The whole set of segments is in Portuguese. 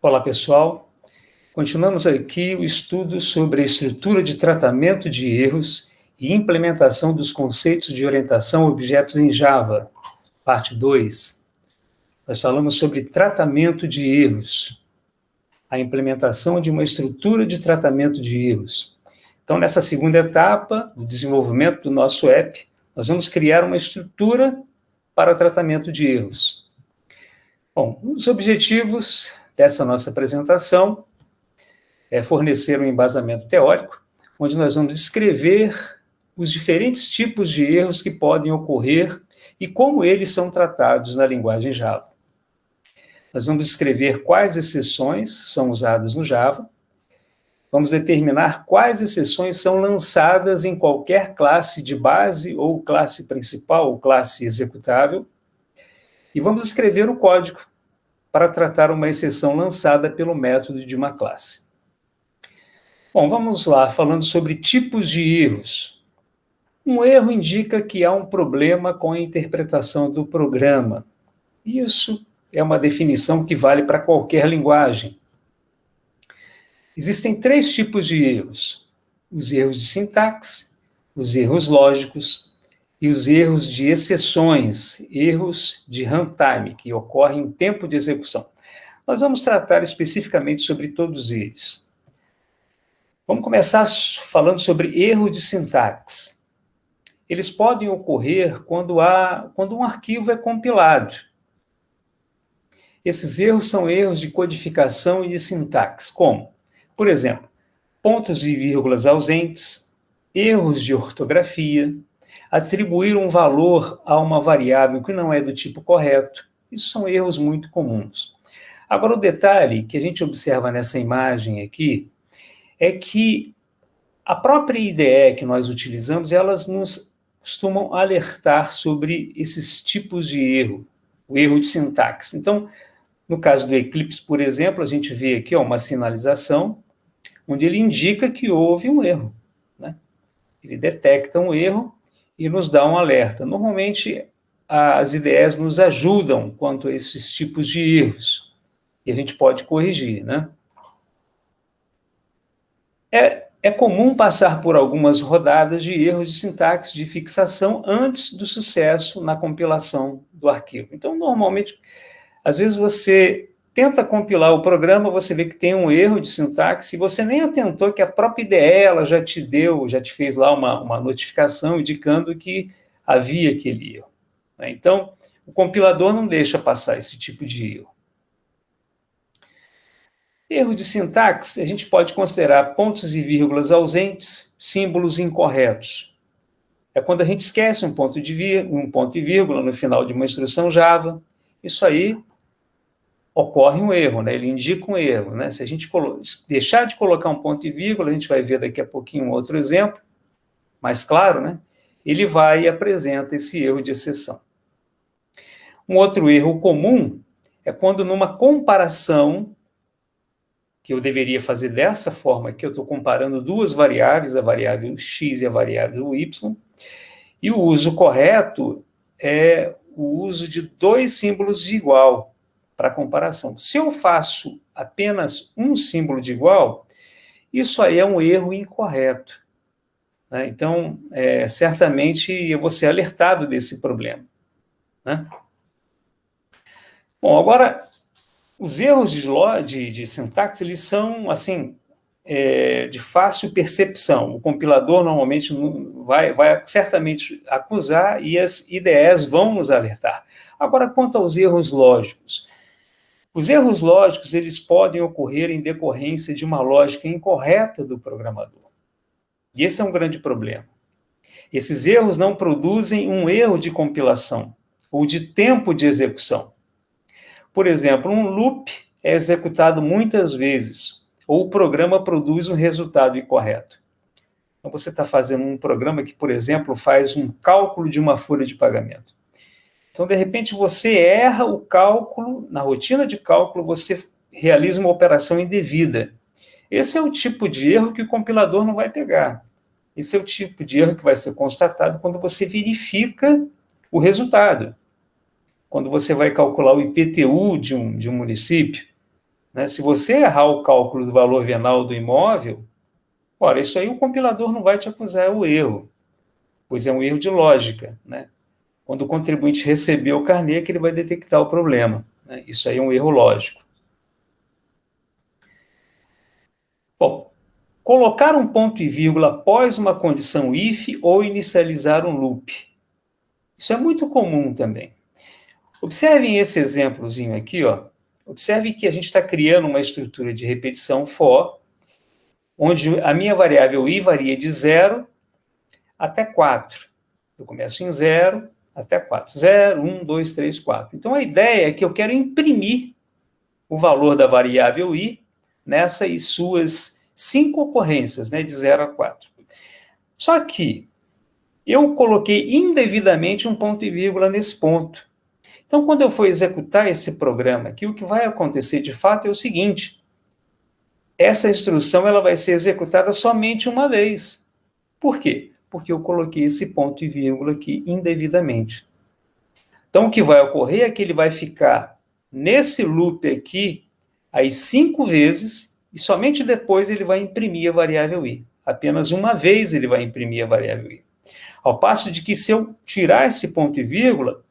Olá, pessoal. Continuamos aqui o estudo sobre a estrutura de tratamento de erros e implementação dos conceitos de orientação a objetos em Java, parte 2. Nós falamos sobre tratamento de erros, a implementação de uma estrutura de tratamento de erros. Então, nessa segunda etapa do desenvolvimento do nosso app, nós vamos criar uma estrutura para tratamento de erros. Bom, os objetivos dessa nossa apresentação é fornecer um embasamento teórico, onde nós vamos descrever os diferentes tipos de erros que podem ocorrer e como eles são tratados na linguagem Java. Nós vamos descrever quais exceções são usadas no Java, vamos determinar quais exceções são lançadas em qualquer classe de base ou classe principal ou classe executável, e vamos escrever o código para tratar uma exceção lançada pelo método de uma classe. Bom, vamos lá, falando sobre tipos de erros. Um erro indica que há um problema com a interpretação do programa. Isso é uma definição que vale para qualquer linguagem. Existem três tipos de erros: os erros de sintaxe, os erros lógicos e os erros de exceções, erros de runtime, que ocorrem em tempo de execução. Nós vamos tratar especificamente sobre todos eles. Vamos começar falando sobre erro de sintaxe. Eles podem ocorrer quando um arquivo é compilado. Esses erros são erros de codificação e de sintaxe, como, por exemplo, pontos e vírgulas ausentes, erros de ortografia, atribuir um valor a uma variável que não é do tipo correto. Isso são erros muito comuns. Agora, o detalhe que a gente observa nessa imagem aqui é que a própria IDE que nós utilizamos, elas nos costumam alertar sobre esses tipos de erro, o erro de sintaxe. Então, no caso do Eclipse, por exemplo, a gente vê aqui uma sinalização onde ele indica que houve um erro, né? Ele detecta um erro e nos dá um alerta. Normalmente, as IDEs nos ajudam quanto a esses tipos de erros, e a gente pode corrigir, né? É comum passar por algumas rodadas de erros de sintaxe de fixação antes do sucesso na compilação do arquivo. Então, normalmente, às vezes você tenta compilar o programa, você vê que tem um erro de sintaxe e você nem atentou que a própria IDE ela já te fez lá uma notificação indicando que havia aquele erro. Então, o compilador não deixa passar esse tipo de erro. Erro de sintaxe, a gente pode considerar pontos e vírgulas ausentes, símbolos incorretos. É quando a gente esquece um ponto e vírgula no final de uma instrução Java. Isso aí ocorre um erro, né? Ele indica um erro, né? Se a gente deixar de colocar um ponto e vírgula, a gente vai ver daqui a pouquinho um outro exemplo, mais claro, né? Ele vai e apresenta esse erro de exceção. Um outro erro comum é quando numa comparação, que eu deveria fazer dessa forma, que eu estou comparando duas variáveis, a variável x e a variável y, e o uso correto é o uso de dois símbolos de igual para comparação. Se eu faço apenas um símbolo de igual, isso aí é um erro incorreto, né? Então, certamente eu vou ser alertado desse problema, né? Bom, agora, os erros de sintaxe, eles são, assim, de fácil percepção. O compilador normalmente vai certamente acusar e as IDEs vão nos alertar. Agora, quanto aos erros lógicos. Os erros lógicos, eles podem ocorrer em decorrência de uma lógica incorreta do programador. E esse é um grande problema. Esses erros não produzem um erro de compilação ou de tempo de execução. Por exemplo, um loop é executado muitas vezes, ou o programa produz um resultado incorreto. Então, você está fazendo um programa que, por exemplo, faz um cálculo de uma folha de pagamento. Então, de repente, você erra o cálculo, na rotina de cálculo, você realiza uma operação indevida. Esse é o tipo de erro que o compilador não vai pegar. Esse é o tipo de erro que vai ser constatado quando você verifica o resultado. Quando você vai calcular o IPTU de um município, né? Se você errar o cálculo do valor venal do imóvel, ora, isso aí o compilador não vai te acusar o erro, pois é um erro de lógica, né? Quando o contribuinte receber o carnê, que ele vai detectar o problema, né? Isso aí é um erro lógico. Bom, colocar um ponto e vírgula após uma condição if ou inicializar um loop. Isso é muito comum também. Observem esse exemplozinho aqui, ó. Observe que a gente está criando uma estrutura de repetição for, onde a minha variável i varia de 0 até 4. Eu começo em 0 até 4. 0, 1, 2, 3, 4. Então, a ideia é que eu quero imprimir o valor da variável i nessas suas 5 ocorrências, né, de 0 a 4. Só que eu coloquei indevidamente um ponto e vírgula nesse ponto. Então, quando eu for executar esse programa aqui, o que vai acontecer de fato é o seguinte: essa instrução ela vai ser executada somente uma vez. Por quê? Porque eu coloquei esse ponto e vírgula aqui indevidamente. Então, o que vai ocorrer é que ele vai ficar nesse loop aqui as 5 vezes e somente depois ele vai imprimir a variável i. Apenas uma vez ele vai imprimir a variável i. Ao passo de que se eu tirar esse ponto e vírgula,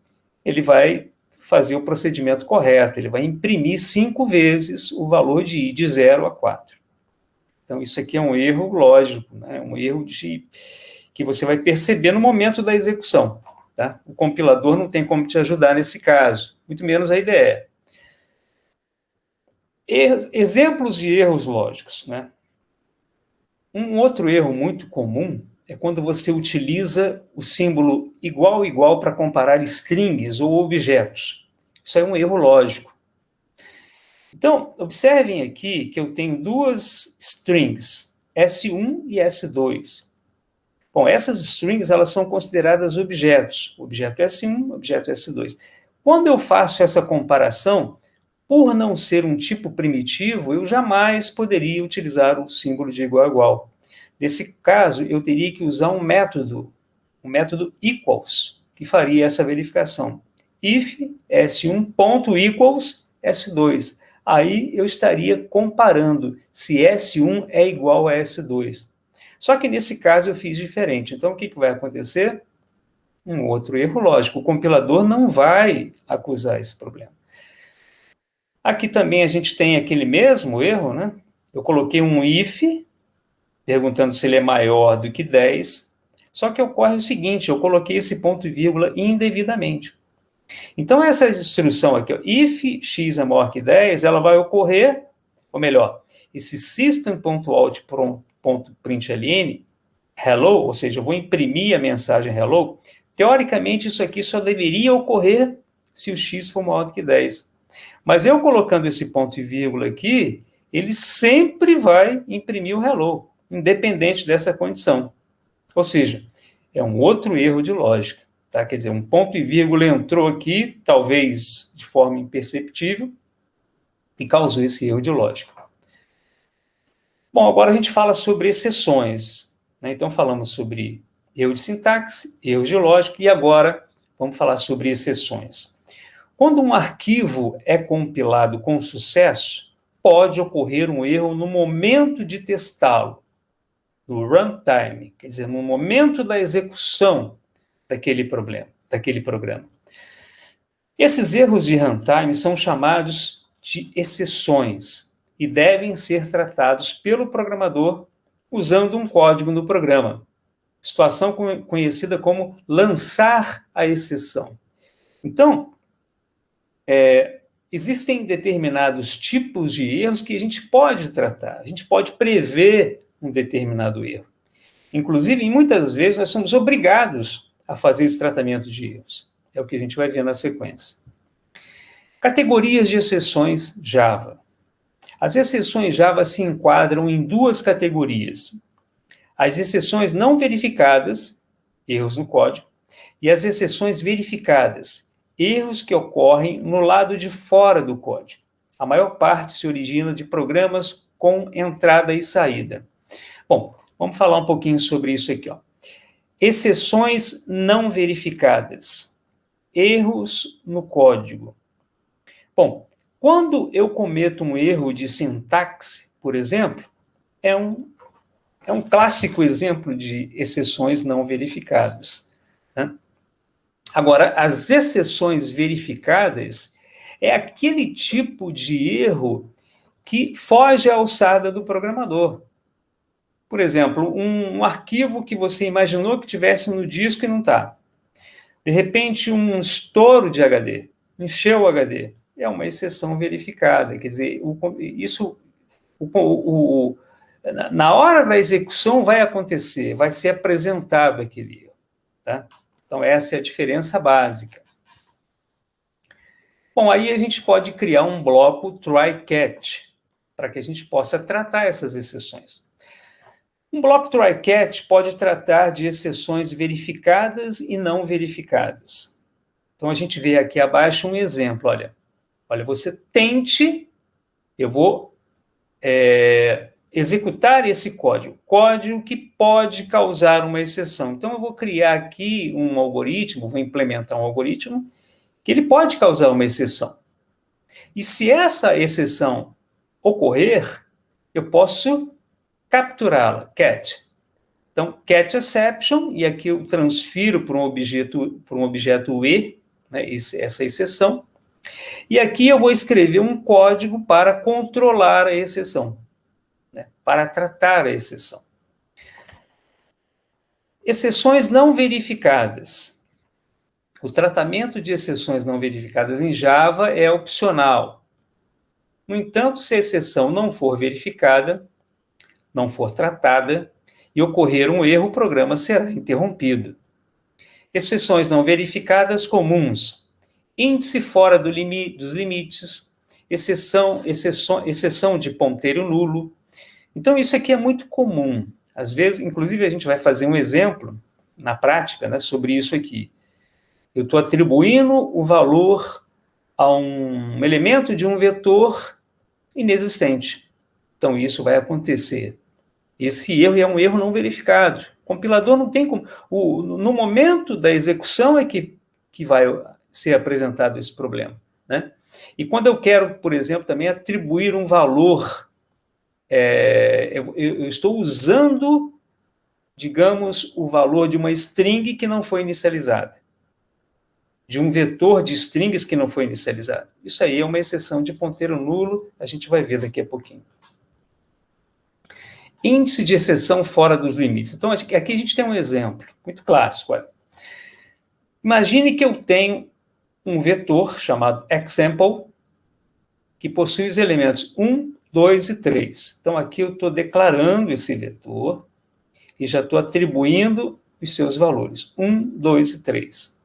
ele vai fazer o procedimento correto, ele vai imprimir 5 vezes o valor de i, de 0 a 4. Então, isso aqui é um erro lógico, né? Um erro que você vai perceber no momento da execução. Tá? O compilador não tem como te ajudar nesse caso, muito menos a IDE. Exemplos de erros lógicos, né? Um outro erro muito comum é quando você utiliza o símbolo igual igual para comparar strings ou objetos. Isso é um erro lógico. Então, observem aqui que eu tenho duas strings, S1 e S2. Bom, essas strings elas são consideradas objetos, objeto S1, objeto S2. Quando eu faço essa comparação, por não ser um tipo primitivo, eu jamais poderia utilizar o símbolo de igual a igual. Nesse caso, eu teria que usar um método equals, que faria essa verificação. If S1.equals S2. Aí eu estaria comparando se S1 é igual a S2. Só que nesse caso eu fiz diferente. Então o que vai acontecer? Um outro erro lógico. O compilador não vai acusar esse problema. Aqui também a gente tem aquele mesmo erro, né? Eu coloquei um if, perguntando se ele é maior do que 10, só que ocorre o seguinte, eu coloquei esse ponto e vírgula indevidamente. Então, essa instrução aqui, ó, if x é maior que 10, ela vai ocorrer, ou melhor, esse system.out.println, hello, ou seja, eu vou imprimir a mensagem hello, teoricamente isso aqui só deveria ocorrer se o x for maior do que 10. Mas eu colocando esse ponto e vírgula aqui, ele sempre vai imprimir o hello, independente dessa condição. Ou seja, é um outro erro de lógica. Tá? Quer dizer, um ponto e vírgula entrou aqui, talvez de forma imperceptível, e causou esse erro de lógica. Bom, agora a gente fala sobre exceções, né? Então falamos sobre erro de sintaxe, erro de lógica, e agora vamos falar sobre exceções. Quando um arquivo é compilado com sucesso, pode ocorrer um erro no momento de testá-lo, no runtime, quer dizer, no momento da execução daquele programa. Esses erros de runtime são chamados de exceções e devem ser tratados pelo programador usando um código no programa. Situação conhecida como lançar a exceção. Então, existem determinados tipos de erros que a gente pode tratar, a gente pode prever um determinado erro. Inclusive, muitas vezes, nós somos obrigados a fazer esse tratamento de erros. É o que a gente vai ver na sequência. Categorias de exceções Java. As exceções Java se enquadram em duas categorias. As exceções não verificadas, erros no código, e as exceções verificadas, erros que ocorrem no lado de fora do código. A maior parte se origina de programas com entrada e saída. Bom, vamos falar um pouquinho sobre isso aqui, ó. Exceções não verificadas. Erros no código. Bom, Quando eu cometo um erro de sintaxe, por exemplo, é um clássico exemplo de exceções não verificadas, né? Agora, as exceções verificadas é aquele tipo de erro que foge à alçada do programador. Por exemplo, um arquivo que você imaginou que tivesse no disco e não está. De repente, um estouro de HD, encheu o HD. É uma exceção verificada. Quer dizer, na hora da execução vai acontecer, vai ser apresentado aquele erro. Tá? Então, essa é a diferença básica. Bom, aí a gente pode criar um bloco try-catch, para que a gente possa tratar essas exceções. Um bloco try-catch pode tratar de exceções verificadas e não verificadas. Então, a gente vê aqui abaixo um exemplo. Olha, você tente, eu vou executar esse código que pode causar uma exceção. Então, eu vou criar aqui um algoritmo, vou implementar um algoritmo que ele pode causar uma exceção. E se essa exceção ocorrer, eu posso capturá-la, catch. Então, catch exception, e aqui eu transfiro para um objeto E, né, essa exceção, e aqui eu vou escrever um código para controlar a exceção, né, para tratar a exceção. Exceções não verificadas. O tratamento de exceções não verificadas em Java é opcional. No entanto, se a exceção não for verificada, não for tratada, e ocorrer um erro, o programa será interrompido. Exceções não verificadas comuns: índice fora dos limites, exceção de ponteiro nulo. Então, isso aqui é muito comum. Às vezes, inclusive, a gente vai fazer um exemplo na prática, né, sobre isso aqui. Eu estou atribuindo o valor a um elemento de um vetor inexistente. Então, isso vai acontecer. Esse erro é um erro não verificado. O compilador não tem como... no momento da execução é que vai ser apresentado esse problema, né? E quando eu quero, por exemplo, também atribuir um valor, eu estou usando, digamos, o valor de uma string que não foi inicializada, de um vetor de strings que não foi inicializado. Isso aí é uma exceção de ponteiro nulo, a gente vai ver daqui a pouquinho. Índice de exceção fora dos limites. Então, aqui a gente tem um exemplo muito clássico. Olha. Imagine que eu tenho um vetor chamado example, que possui os elementos 1, 2 e 3. Então, aqui eu estou declarando esse vetor e já estou atribuindo os seus valores, 1, 2 e 3.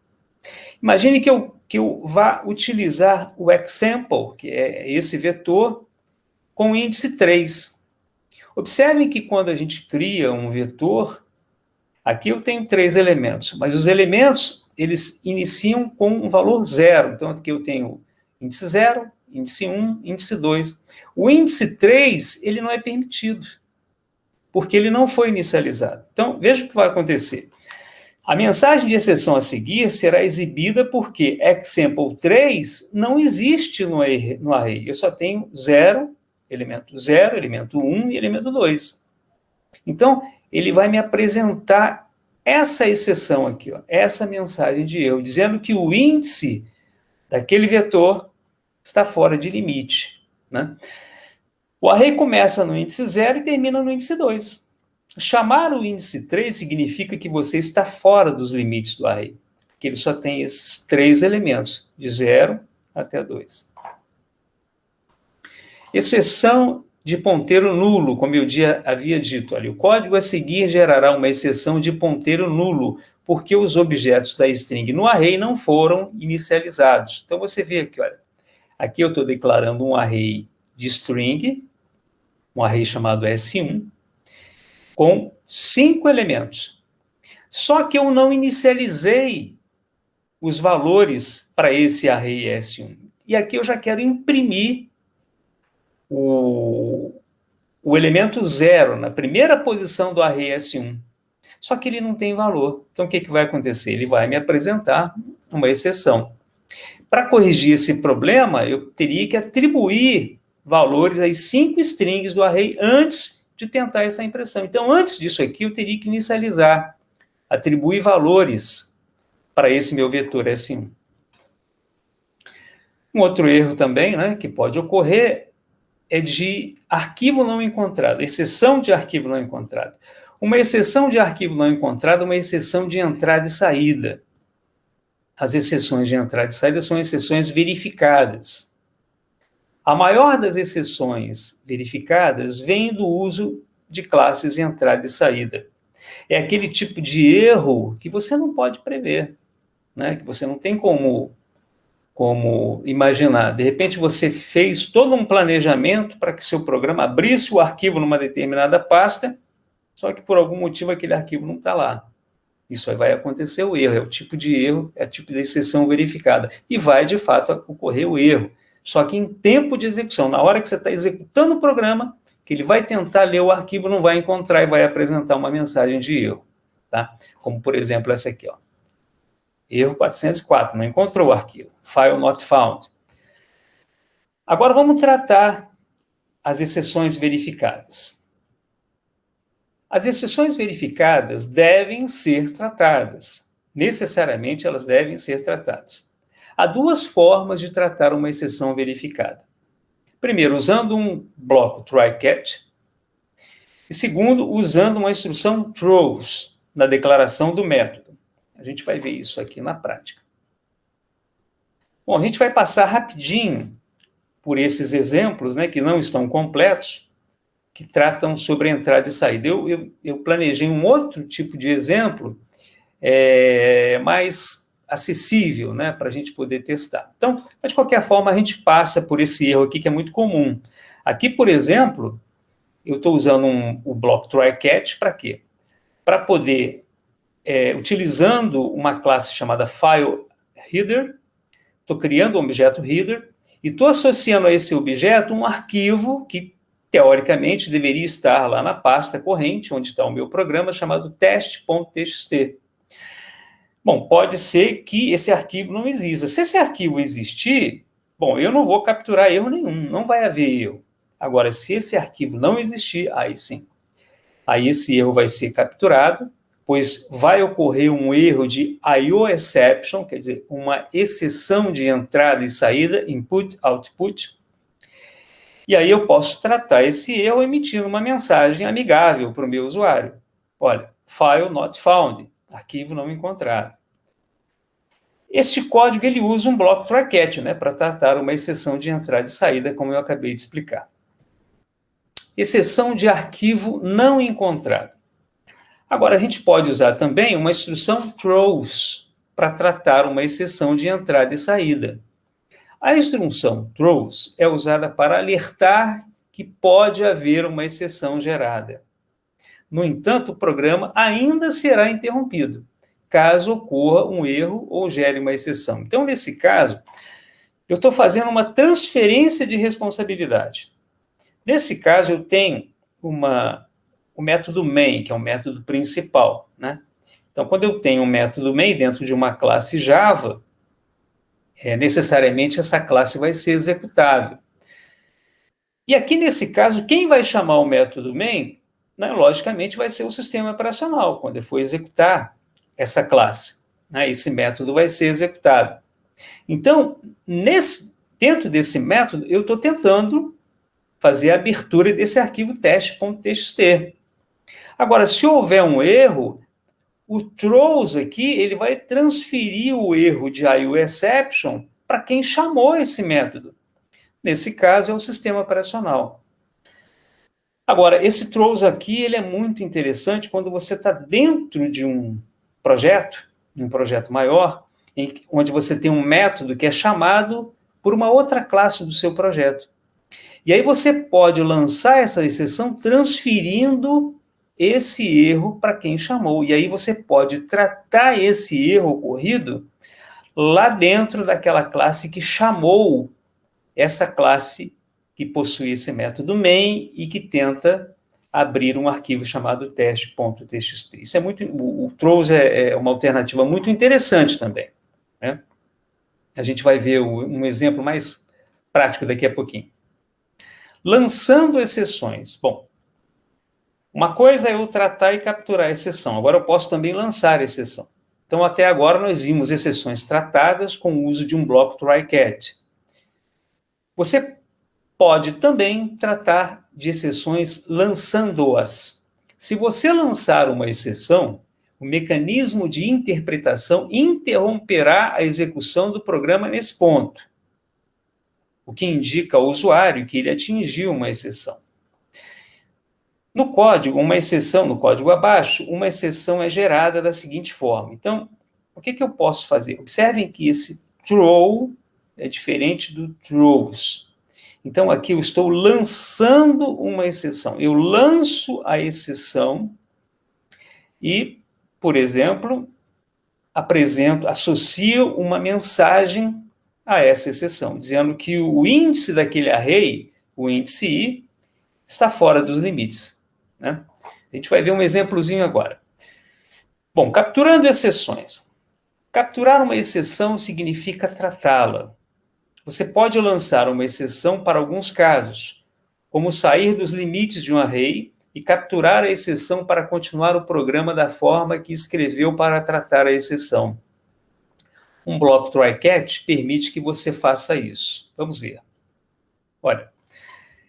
Imagine que eu vá utilizar o example, que é esse vetor, com o índice 3. Observem que quando a gente cria um vetor, aqui eu tenho 3 elementos, mas os elementos, eles iniciam com um valor 0. Então, aqui eu tenho índice 0, índice 1, índice 2. O índice 3, ele não é permitido, porque ele não foi inicializado. Então, veja o que vai acontecer. A mensagem de exceção a seguir será exibida porque example 3 não existe no array. Eu só tenho 0, elemento 1 e elemento 2. Então, ele vai me apresentar essa exceção aqui, ó, essa mensagem de erro, dizendo que o índice daquele vetor está fora de limite, né? O array começa no índice 0 e termina no índice 2. Chamar o índice 3 significa que você está fora dos limites do array, porque ele só tem esses 3 elementos, de 0 até 2. Exceção de ponteiro nulo, como eu havia dito ali. O código a seguir gerará uma exceção de ponteiro nulo, porque os objetos da string no array não foram inicializados. Então, você vê aqui, olha, aqui eu estou declarando um array de string, um array chamado S1, com 5 elementos. Só que eu não inicializei os valores para esse array S1. E aqui eu já quero imprimir o elemento 0 na primeira posição do array S1. Só que ele não tem valor. Então, o que vai acontecer? Ele vai me apresentar uma exceção. para corrigir esse problema, eu teria que atribuir valores às 5 strings do array antes de tentar essa impressão. Então, antes disso aqui, eu teria que inicializar, atribuir valores para esse meu vetor S1. Um outro erro também, né, que pode ocorrer é de arquivo não encontrado, exceção de arquivo não encontrado. Uma exceção de arquivo não encontrado é uma exceção de entrada e saída. As exceções de entrada e saída são exceções verificadas. A maior das exceções verificadas vem do uso de classes entrada e saída. É aquele tipo de erro que você não pode prever, né? Que você não tem como imaginar. De repente, você fez todo um planejamento para que seu programa abrisse o arquivo numa determinada pasta, só que por algum motivo aquele arquivo não está lá. Isso aí vai acontecer o erro, é o tipo de erro, é o tipo de exceção verificada. E vai, de fato, ocorrer o erro. Só que em tempo de execução, na hora que você está executando o programa, que ele vai tentar ler o arquivo, não vai encontrar e vai apresentar uma mensagem de erro. Tá? Como, por exemplo, essa aqui, ó. Erro 404, não encontrou o arquivo. File not found. Agora vamos tratar as exceções verificadas. As exceções verificadas devem ser tratadas. Necessariamente elas devem ser tratadas. Há duas formas de tratar uma exceção verificada. Primeiro, usando um bloco try-catch. E segundo, usando uma instrução throws na declaração do método. A gente vai ver isso aqui na prática. Bom, a gente vai passar rapidinho por esses exemplos, né, que não estão completos, que tratam sobre entrada e saída. Eu planejei um outro tipo de exemplo mais acessível, né, para a gente poder testar. Então, mas de qualquer forma, a gente passa por esse erro aqui, que é muito comum. Aqui, por exemplo, eu estou usando o bloco try-catch para quê? Para poder, utilizando uma classe chamada FileHeader, estou criando um objeto header e estou associando a esse objeto um arquivo que, teoricamente, deveria estar lá na pasta corrente, onde está o meu programa, chamado test.txt. Bom, pode ser que esse arquivo não exista. Se esse arquivo existir, bom, eu não vou capturar erro nenhum, não vai haver erro. Agora, se esse arquivo não existir, aí sim. Aí esse erro vai ser capturado, pois vai ocorrer um erro de I/O exception, quer dizer, uma exceção de entrada e saída, input, output. E aí eu posso tratar esse erro emitindo uma mensagem amigável para o meu usuário. Olha, file not found, arquivo não encontrado. Este código ele usa um bloco try-catch, né, para tratar uma exceção de entrada e saída, como eu acabei de explicar. Exceção de arquivo não encontrado. Agora, a gente pode usar também uma instrução throws para tratar uma exceção de entrada e saída. A instrução throws é usada para alertar que pode haver uma exceção gerada. No entanto, o programa ainda será interrompido, caso ocorra um erro ou gere uma exceção. Então, nesse caso, eu estou fazendo uma transferência de responsabilidade. Nesse caso, eu tenho o método main, que é o método principal, né? Então, quando eu tenho um método main dentro de uma classe Java, necessariamente essa classe vai ser executável. E aqui, nesse caso, quem vai chamar o método main, né, logicamente, vai ser o sistema operacional, quando eu for executar essa classe, né, esse método vai ser executado. Então, dentro desse método, eu estou tentando fazer a abertura desse arquivo test.txt. Agora, se houver um erro, o throws aqui ele vai transferir o erro de I/O exception para quem chamou esse método. Nesse caso, é o sistema operacional. Agora, esse throws aqui ele é muito interessante quando você está dentro de um projeto maior, onde você tem um método que é chamado por uma outra classe do seu projeto. E aí você pode lançar essa exceção transferindo esse erro para quem chamou. E aí você pode tratar esse erro ocorrido lá dentro daquela classe que chamou essa classe que possui esse método main e que tenta abrir um arquivo chamado test.txt. O throws é uma alternativa muito interessante também, né? A gente vai ver um exemplo mais prático daqui a pouquinho. Lançando exceções. Bom, uma coisa é eu tratar e capturar a exceção. Agora eu posso também lançar a exceção. Então, até agora, nós vimos exceções tratadas com o uso de um bloco try-catch. Você pode também tratar de exceções lançando-as. Se você lançar uma exceção, o mecanismo de interpretação interromperá a execução do programa nesse ponto, o que indica ao usuário que ele atingiu uma exceção. No código, no código abaixo, uma exceção é gerada da seguinte forma. Então, o que eu posso fazer? Observem que esse throw é diferente do throws. Então, aqui eu estou lançando uma exceção. Eu lanço a exceção e, por exemplo, associo uma mensagem a essa exceção, dizendo que o índice daquele array, o índice i, está fora dos limites, né? A gente vai ver um exemplozinho agora. Bom, capturando exceções. Capturar uma exceção significa tratá-la. Você pode lançar uma exceção para alguns casos, como sair dos limites de um array e capturar a exceção para continuar o programa da forma que escreveu para tratar a exceção. Um bloco try-catch permite que você faça isso. Vamos ver. Olha,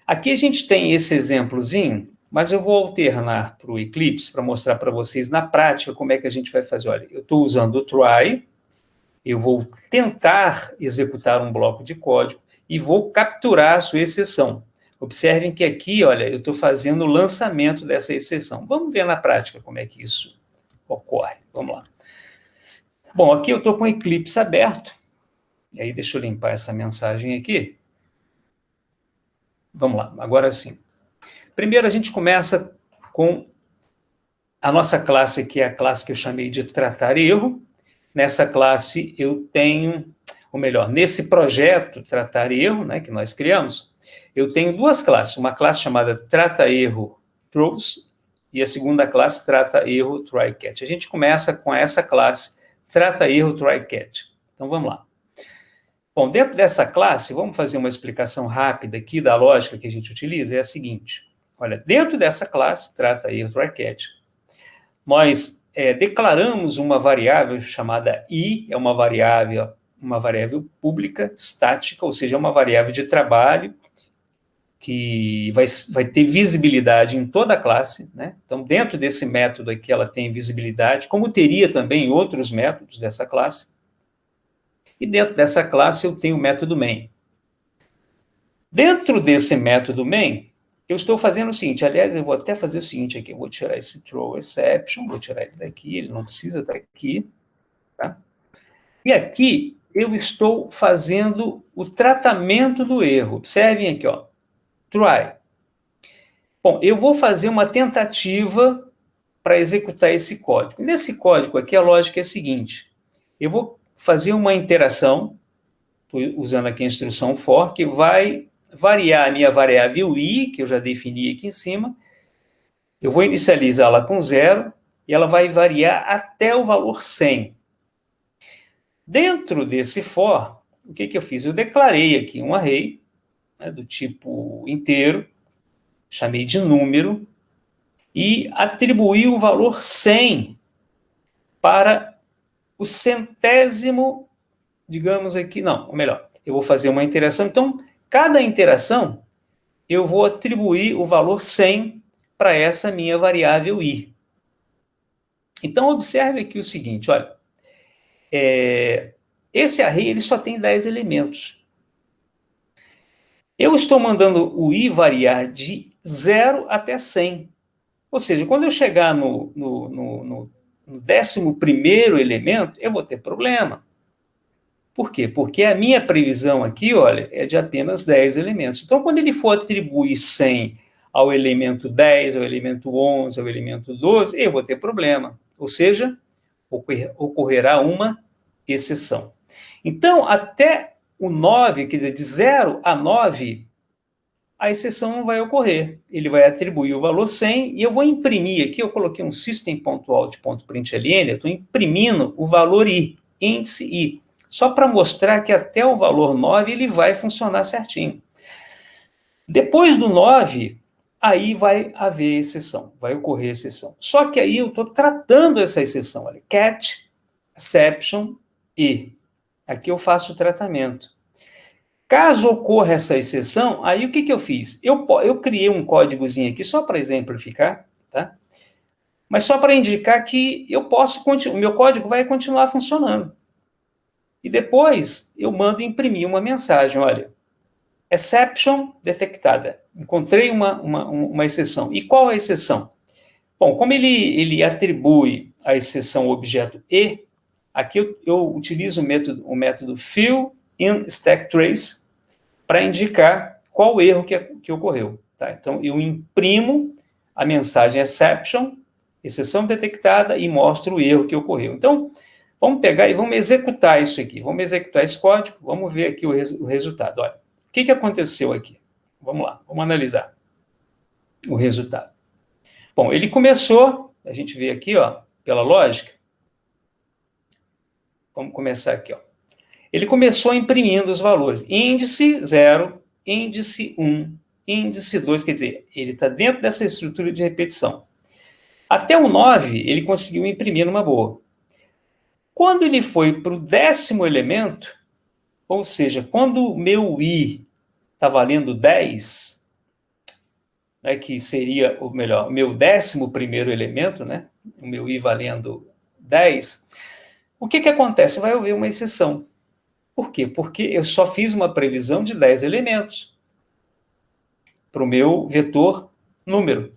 aqui a gente tem esse exemplozinho, mas eu vou alternar para o Eclipse para mostrar para vocês na prática como é que a gente vai fazer. Olha, eu estou usando o try, eu vou tentar executar um bloco de código e vou capturar a sua exceção. Observem que aqui, olha, eu estou fazendo o lançamento dessa exceção. Vamos ver na prática como é que isso ocorre. Vamos lá. Bom, aqui eu estou com o Eclipse aberto. E aí, deixa eu limpar essa mensagem aqui. Vamos lá, agora sim. Primeiro, a gente começa com a nossa classe, que é a classe que eu chamei de tratar erro. Nessa classe, eu tenho, ou melhor, nesse projeto tratar erro, né, que nós criamos, eu tenho duas classes. Uma classe chamada trata erro throws e a segunda classe trata erro try-catch. A gente começa com essa classe trata erro try-catch. Então, vamos lá. Bom, dentro dessa classe, vamos fazer uma explicação rápida aqui da lógica que a gente utiliza, é a seguinte. Olha, dentro dessa classe, trata erro try-catch, nós declaramos uma variável chamada i, é uma variável pública, estática, ou seja, é uma variável de trabalho, que vai ter visibilidade em toda a classe, né? Então, dentro desse método aqui, ela tem visibilidade, como teria também em outros métodos dessa classe. E dentro dessa classe, eu tenho o método main. Dentro desse método main, eu estou fazendo o seguinte, aliás, eu vou até fazer o seguinte aqui, eu vou tirar esse throw exception, vou tirar ele daqui, ele não precisa estar aqui, tá? E aqui, eu estou fazendo o tratamento do erro. Observem aqui, ó, try. Bom, eu vou fazer uma tentativa para executar esse código. Nesse código aqui, a lógica é a seguinte, eu vou fazer uma interação, estou usando aqui a instrução for, que vai variar a minha variável i, que eu já defini aqui em cima, eu vou inicializá-la com 0, e ela vai variar até o valor 100. Dentro desse for, o que eu fiz? Eu declarei aqui um array, né, do tipo inteiro, chamei de número, e atribuí o valor 100 para o centésimo, digamos aqui, não, ou melhor, eu vou fazer uma interação, então, cada interação, eu vou atribuir o valor 100 para essa minha variável i. Então, observe aqui o seguinte, olha, esse array ele só tem 10 elementos. Eu estou mandando o i variar de 0 até 100. Ou seja, quando eu chegar no 11º elemento, eu vou ter problema. Por quê? Porque a minha previsão aqui, olha, é de apenas 10 elementos. Então, quando ele for atribuir 100 ao elemento 10, ao elemento 11, ao elemento 12, eu vou ter problema. Ou seja, ocorrerá uma exceção. Então, até o 9, quer dizer, de 0 a 9, a exceção não vai ocorrer. Ele vai atribuir o valor 100 e eu vou imprimir aqui, eu coloquei um system.out.println, eu estou imprimindo o valor i, índice i. só para mostrar que até o valor 9 ele vai funcionar certinho. Depois do 9, aí vai haver exceção, vai ocorrer exceção. Só que aí eu estou tratando essa exceção, olha, catch, exception e. Aqui eu faço o tratamento. Caso ocorra essa exceção, aí o que eu fiz? Eu criei um códigozinho aqui só para exemplificar, tá? Mas só para indicar que o meu código vai continuar funcionando. E depois eu mando imprimir uma mensagem, olha, exception detectada. Encontrei uma exceção. E qual é a exceção? Bom, como ele atribui a exceção ao objeto e, aqui eu utilizo o método fill in stack trace para indicar qual o erro que ocorreu. Tá? Então, eu imprimo a mensagem exception, exceção detectada, e mostro o erro que ocorreu. Então, vamos pegar e vamos executar isso aqui. Vamos executar esse código, vamos ver aqui o resultado. Olha, o que aconteceu aqui? Vamos lá, vamos analisar o resultado. Bom, ele começou, a gente vê aqui, ó, pela lógica. Vamos começar aqui, ó. Ele começou imprimindo os valores. Índice 0, índice 1, índice 2, quer dizer, ele está dentro dessa estrutura de repetição. Até o 9, ele conseguiu imprimir numa boa. Quando ele foi para o 10º elemento, ou seja, quando o meu i está valendo 10, né, que seria, ou melhor, o meu 11º elemento, né, o meu i valendo 10, o que acontece? Vai haver uma exceção. Por quê? Porque eu só fiz uma previsão de 10 elementos para o meu vetor número.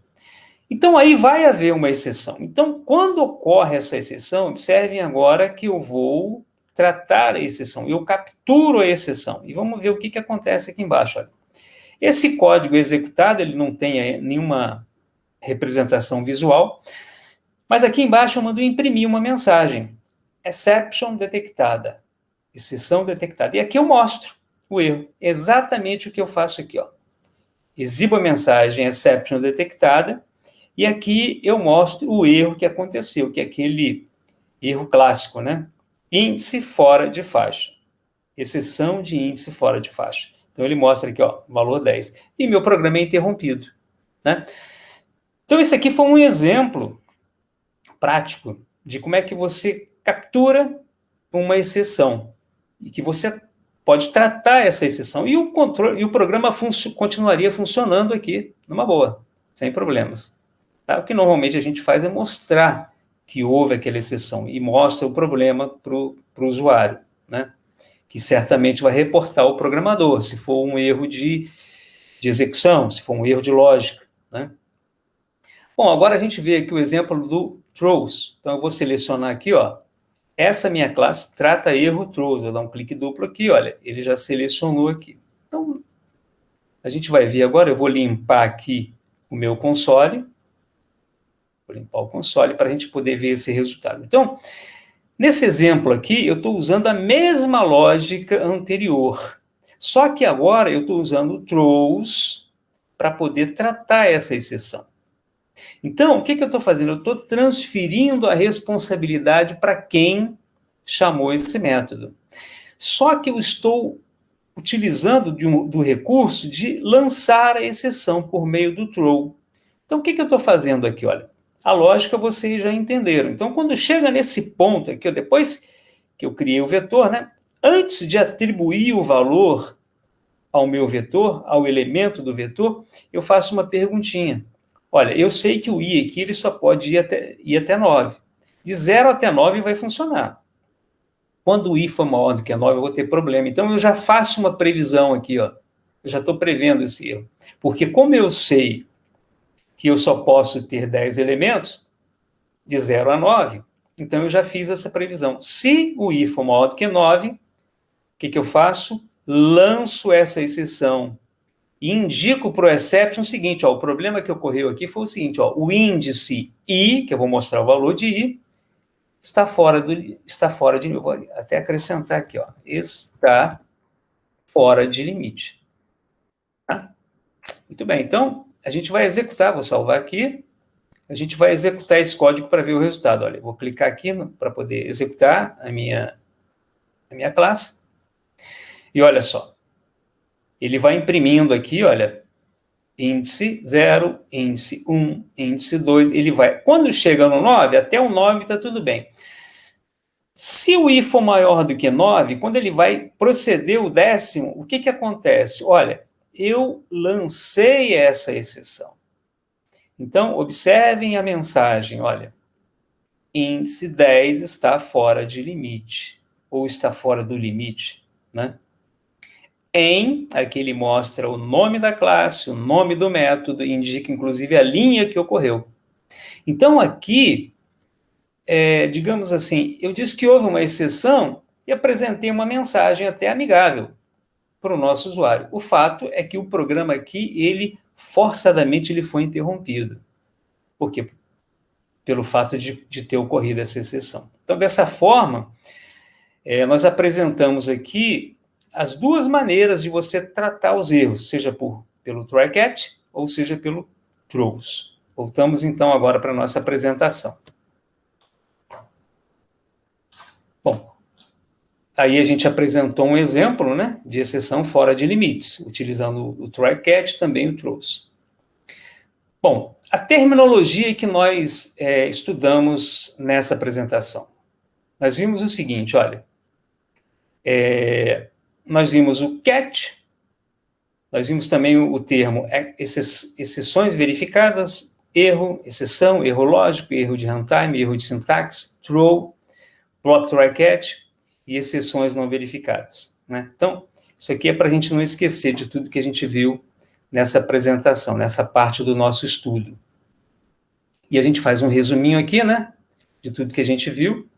Então, aí vai haver uma exceção. Então, quando ocorre essa exceção, observem agora que eu vou tratar a exceção. Eu capturo a exceção. E vamos ver o que acontece aqui embaixo. Olha. Esse código executado, ele não tem nenhuma representação visual, mas aqui embaixo eu mando imprimir uma mensagem. Exception detectada. Exceção detectada. E aqui eu mostro o erro. Exatamente o que eu faço aqui, ó. Exibo a mensagem exception detectada e aqui eu mostro o erro que aconteceu, que é aquele erro clássico, né? Índice fora de faixa. Exceção de índice fora de faixa. Então ele mostra aqui, ó, valor 10. E meu programa é interrompido, né? Então esse aqui foi um exemplo prático de como é que você captura uma exceção e que você pode tratar essa exceção e o programa continuaria funcionando aqui numa boa, sem problemas. Tá? O que normalmente a gente faz é mostrar que houve aquela exceção e mostra o problema para o usuário, né? Que certamente vai reportar ao programador, se for um erro de execução, se for um erro de lógica, né? Bom, agora a gente vê aqui o exemplo do throws. Então, eu vou selecionar aqui, ó, essa minha classe trata erro throws. Vou dar um clique duplo aqui, olha, ele já selecionou aqui. Então, a gente vai ver agora, eu vou limpar aqui o meu console, vou limpar o console para a gente poder ver esse resultado. Então, nesse exemplo aqui, eu estou usando a mesma lógica anterior, só que agora eu estou usando o throws para poder tratar essa exceção. Então, o que eu estou fazendo? Eu estou transferindo a responsabilidade para quem chamou esse método. Só que eu estou utilizando do recurso de lançar a exceção por meio do throw. Então, o que eu estou fazendo aqui? Olha, a lógica vocês já entenderam. Então, quando chega nesse ponto aqui, depois que eu criei o vetor, né, antes de atribuir o valor ao meu vetor, ao elemento do vetor, eu faço uma perguntinha. Olha, eu sei que o i aqui ele só pode ir até 9. De 0 até 9 vai funcionar. Quando o i for maior do que 9, eu vou ter problema. Então, eu já faço uma previsão aqui, ó. Eu já estou prevendo esse erro. Porque como eu sei que eu só posso ter 10 elementos, de 0 a 9, então eu já fiz essa previsão. Se o i for maior do que 9, o que eu faço? Lanço essa exceção e indico para o exception o seguinte, ó, o problema que ocorreu aqui foi o seguinte, ó, o índice i, que eu vou mostrar o valor de i, está fora de, eu vou até acrescentar aqui, ó, está fora de limite. Tá? Muito bem, então a gente vai executar, vou salvar aqui, a gente vai executar esse código para ver o resultado. Olha, eu vou clicar aqui para poder executar a minha a minha classe. E olha só, ele vai imprimindo aqui, olha, índice 0, índice 1, índice 2, ele vai... Quando chega no 9, até o 9 está tudo bem. Se o i for maior do que 9, quando ele vai proceder o 10º, o que acontece? Olha, eu lancei essa exceção. Então, observem a mensagem, olha, índice 10 está fora de limite, ou está fora do limite, né? Aqui ele mostra o nome da classe, o nome do método, indica inclusive a linha que ocorreu. Então, aqui, digamos assim, eu disse que houve uma exceção e apresentei uma mensagem até amigável para o nosso usuário. O fato é que o programa aqui, ele forçadamente ele foi interrompido. Por quê? Pelo fato de ter ocorrido essa exceção. Então, dessa forma, nós apresentamos aqui as duas maneiras de você tratar os erros, seja pelo try-catch ou seja pelo throws. Voltamos, então, agora para a nossa apresentação. Bom, aí a gente apresentou um exemplo, né, de exceção fora de limites, utilizando o try-catch, também o throws. Bom, a terminologia que nós estudamos nessa apresentação. Nós vimos o seguinte, olha, nós vimos o catch, nós vimos também o termo exceções verificadas, erro, exceção, erro lógico, erro de runtime, erro de sintaxe, throw, block try catch e exceções não verificadas, né? Então, isso aqui é para a gente não esquecer de tudo que a gente viu nessa apresentação, nessa parte do nosso estudo. E a gente faz um resuminho aqui, né, de tudo que a gente viu.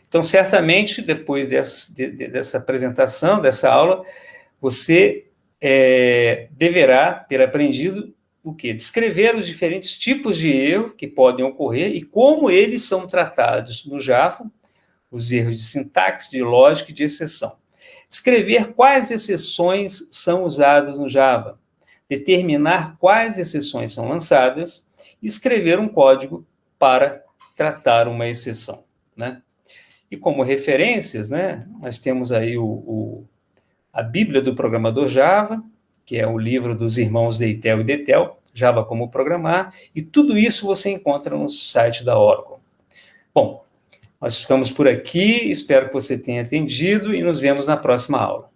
Então, certamente, depois dessa apresentação, dessa aula, você deverá ter aprendido o quê? Descrever os diferentes tipos de erro que podem ocorrer e como eles são tratados no Java, os erros de sintaxe, de lógica e de exceção. Descrever quais exceções são usadas no Java, determinar quais exceções são lançadas e escrever um código para tratar uma exceção, né? E como referências, né, nós temos aí a Bíblia do Programador Java, que é o livro dos irmãos Deitel e Detel, Java como Programar, e tudo isso você encontra no site da Oracle. Bom, nós ficamos por aqui, espero que você tenha entendido e nos vemos na próxima aula.